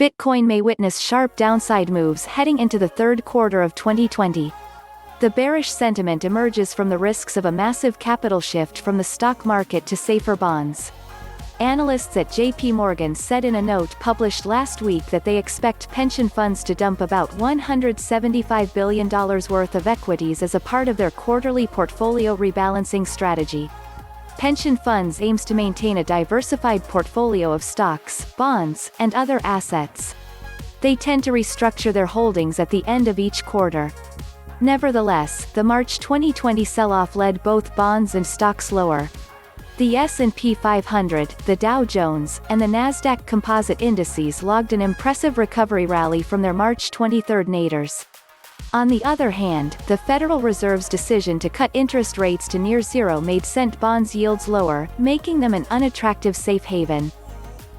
Bitcoin may witness sharp downside moves heading into the third quarter of 2020. The bearish sentiment emerges from the risks of a massive capital shift from the stock market to safer bonds. Analysts at J.P. Morgan said in a note published last week that they expect pension funds to dump about $175 billion worth of equities as a part of their quarterly portfolio rebalancing strategy. Pension funds aims to maintain a diversified portfolio of stocks, bonds, and other assets. They tend to restructure their holdings at the end of each quarter. Nevertheless, the March 2020 sell-off led both bonds and stocks lower. The S&P 500, the Dow Jones, and the Nasdaq Composite indices logged an impressive recovery rally from their March 23 nadirs. On the other hand, the Federal Reserve's decision to cut interest rates to near zero made cent bonds yields lower, making them an unattractive safe haven.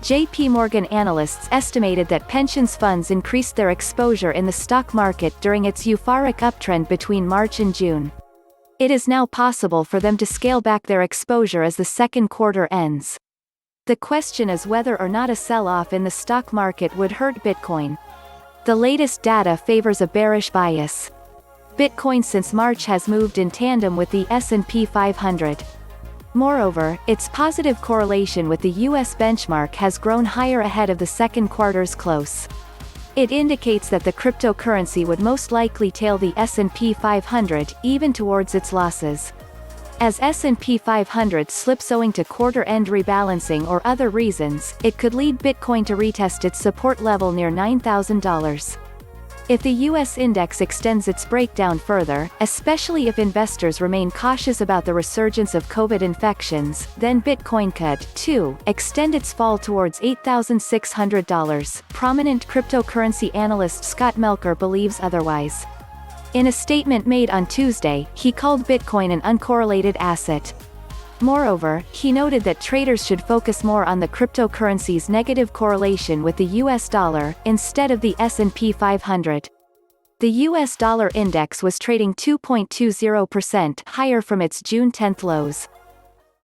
J.P. Morgan analysts estimated that pension funds increased their exposure in the stock market during its euphoric uptrend between March and June. It is now possible for them to scale back their exposure as the second quarter ends. The question is whether or not a sell-off in the stock market would hurt Bitcoin. The latest data favors a bearish bias. Bitcoin since March has moved in tandem with the S&P 500. Moreover, its positive correlation with the U.S. benchmark has grown higher ahead of the second quarter's close. It indicates that the cryptocurrency would most likely tail the S&P 500, even towards its losses. As S&P 500 slips owing to quarter-end rebalancing or other reasons, it could lead Bitcoin to retest its support level near $9,000. If the U.S. index extends its breakdown further, especially if investors remain cautious about the resurgence of COVID infections, then Bitcoin could, too, extend its fall towards $8,600. Prominent cryptocurrency analyst Scott Melker believes otherwise. In a statement made on Tuesday, he called Bitcoin an uncorrelated asset. Moreover, he noted that traders should focus more on the cryptocurrency's negative correlation with the US dollar, instead of the S&P 500. The US dollar index was trading 2.20% higher from its June 10 lows.